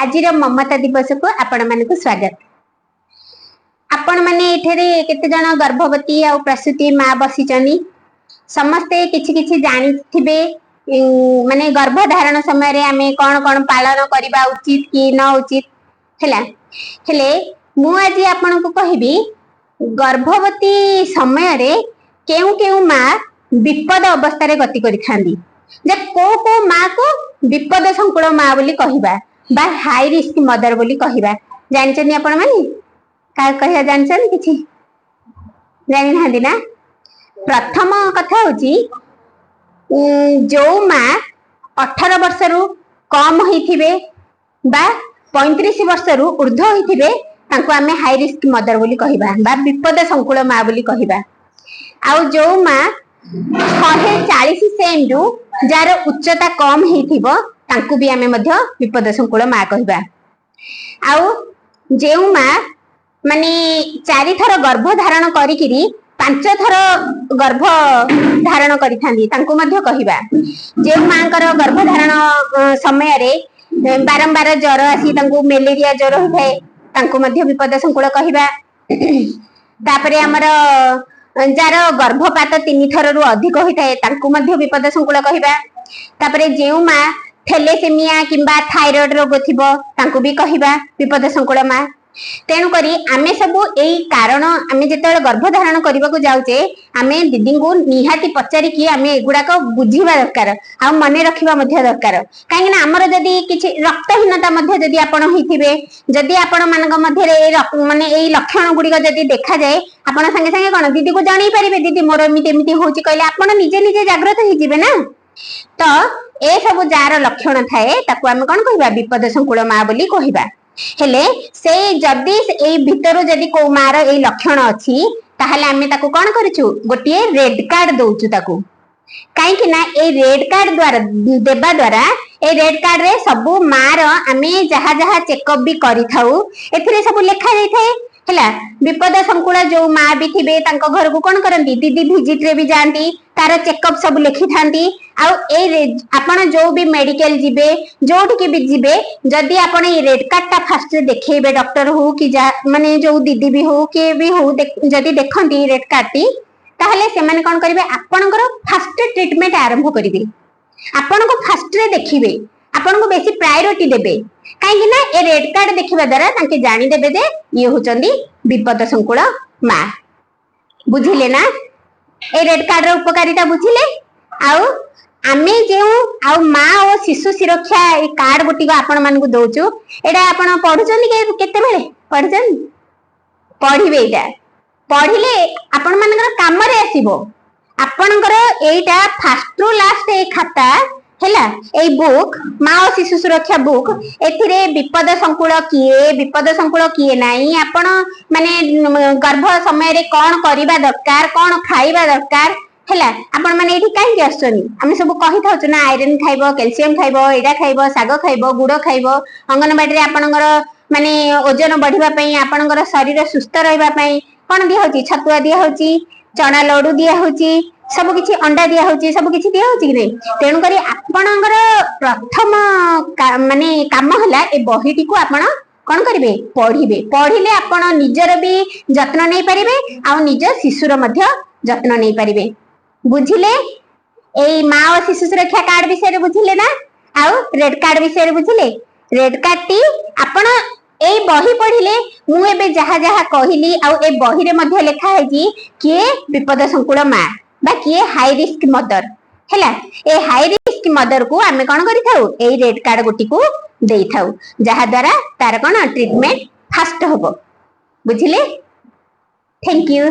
आज ममता दिवस को आपण मानक स्वागत। आपण माने एठरे केते जण गर्भवती आ प्रसूति माँ बसिचनी समस्ते किछि किछि जानि थिबे माने गर्भधारण समय रे आमे कोन कोन पालन करबा उचित कि न उचित हैला हेले मु आज आपण को कहिबी गर्भवती समय रे केउ केउ माँ विपद अवस्था रे गति करि थांदी जे को माँ को विपद संकुल माँ बोली कहिबा बा हाई रिस्क मदर बोली कहिबा जानचनी आपण माने का कहिया जानचन किछि जानि नांदी ना। प्रथम कथा होची जो माँ 18 वर्ष रु कम होइथिबे बा 35 वर्ष रु ऊर्ध्व होइथिबे तांको आमे हाई रिस्क मदर बोली कहिबा बा विपद संकुल माँ बोली कहिबा। आउ जो माँ 140 सेम रु जार उच्चता कम होइथिबो तांको भी आमे मध्य विपद संकुल माँ कहिबा। आउ जेउ माँ माने 4 थर गर्भ धारण करिकिरी 5 थर गर्भ धारण करिथांदी तांको मध्य कहिबा। जेउ मांकर गर्भ धारण समय रे बारंबार ज्वर आसी तांको मलेरिया ज्वर होय तांको मध्य विपद संकुल कहिबा। तापरे हमर जार गर्भपात 3 थर रु अधिक होइथाय तांको मध्य विपद संकुल कहिबा। तापरे जेउ माँ थैलेसेमिया किंबा थायराइड रोग थिबो तांको भी कहिबा विपद संकुल माँ। तेणु करी आमे सबु एई कारण आमे जेतेबेले गर्भधारण करबाकू जाउचे आमे दीदी को निहाती पचारि कि आमे एगुडा को बुझिबा दरकार आ मने रखिबा मध्य दरकार। काहे ना हमर जदी किछि रक्तहीनता मध्य जदी आपण होइथिबे जदी आपण मानक मध्य रे माने एई लक्षण गुडी जदी देखा जाए आपण संगे संगे कोन दीदी को जानि परिबे दीदी मोर एमिति एमिति होउची कहले आपण निजे निजे जागृत होई जिवे ना। तो ए सब जार लक्षण थाए ताकू आमे कोन कहिबा विपद संकुल माँ बोली कहिबा। हेले से जदी एई भितर जदी को मार एई लक्षण अछि ताहले आमे ताकू कोन करिछु गोटिए रेड कार्ड दोउछु ताकू। काहे कि ना ए रेड कार्ड द्वारा देबा द्वारा ए रेड कार्ड रे सबु मार आमे जहा जहा चेकअप भी करि थाउ एथिरे सब लेखा जाई थाए हैला। विपद संकुल जो माँ भी थिबे तांको घर को कोन करंती दीदी विजिट रे भी जानती तार चेकअप सब लिखि थांती। आ आपण जो भी मेडिकल जिबे जोठी के भी जिबे जदी आपण ए रेड कार्ड ता फास्ट देखैबे डॉक्टर हो कि जा माने जो दीदी भी हो के भी हो जदी देखंती रेड कार्ड टी ताहले से माने कोन करिवे आपणकर फास्ट ट्रीटमेंट आरंभ करिवे आपण को फास्ट रे देखिबे आपण को बेसी प्रायोरिटी देबे। काहे ना ए रेड कार्ड देखिबा द्वारा ताके जानि देबे जे ये होचंदी विपद संकुल माँ। बुझिले ना ए रेड कार्ड रो उपकारिता बुझिले। आउ आमे जेउ आउ माँ और शिशु सुरक्षा ए कार्ड गोटी को आपण मान को दोचु एडा आपण पढुचंदी केते बेले पढुचंदी पढिबे एटा पढिले आपण मानकर काम रे आसीबो। आपणकर एटा फास्ट टू लास्ट ए खाता हैला ए बुक माँ और शिशु सुरक्षा बुक एथिरे विपद संकुल किए नाही आपण माने गर्भ समय रे कोन करिबा दरकार कोन खाइबा दरकार हैला। आपण माने एठी काहे आछनी आमे सब कहि थाउ ना आयरन खाइबो कैल्शियम खाइबो एडा खाइबो साग खाइबो गुड़ खाइबो अंगनबाड़ी रे आपणकर माने ओजन बढ़िबा पई आपणकर शरीर सुस्थ रहबा पई कोन दिया होची छतुआ दिया होची चना लड्डू दिया होची सब किछि अंडा दिया होची सब किछि दिया होची कि नै। तेणु करी आपणकर प्रथम माने काम हला ए बहिटी को आपण कोन करिवे पढिबे पढिले आपण निजर भी जत्न नै परिबे आ निज शिशुर मध्य जत्न नै परिबे। बुझिले ए माँ और शिशु सुरक्षा कार्ड विषय बुझिले ना। आउ रेड कार्ड विषय बुझिले रेड कार्ड टी आपण ए बही पढ़िले मु एबे जहा जहा कहिली आउ ए बही रे मध्य लिखा है कि किए विपद संकुल माँ बा किए हाई रिस्क मदर हैला। ए हाई रिस्क मदर को आमे कोन करि थाउ ए रेड कार्ड गोटी को देई थाउ जहा द्वारा तार कोन ट्रीटमेंट फास्ट होबो। बुझिले। Thank you.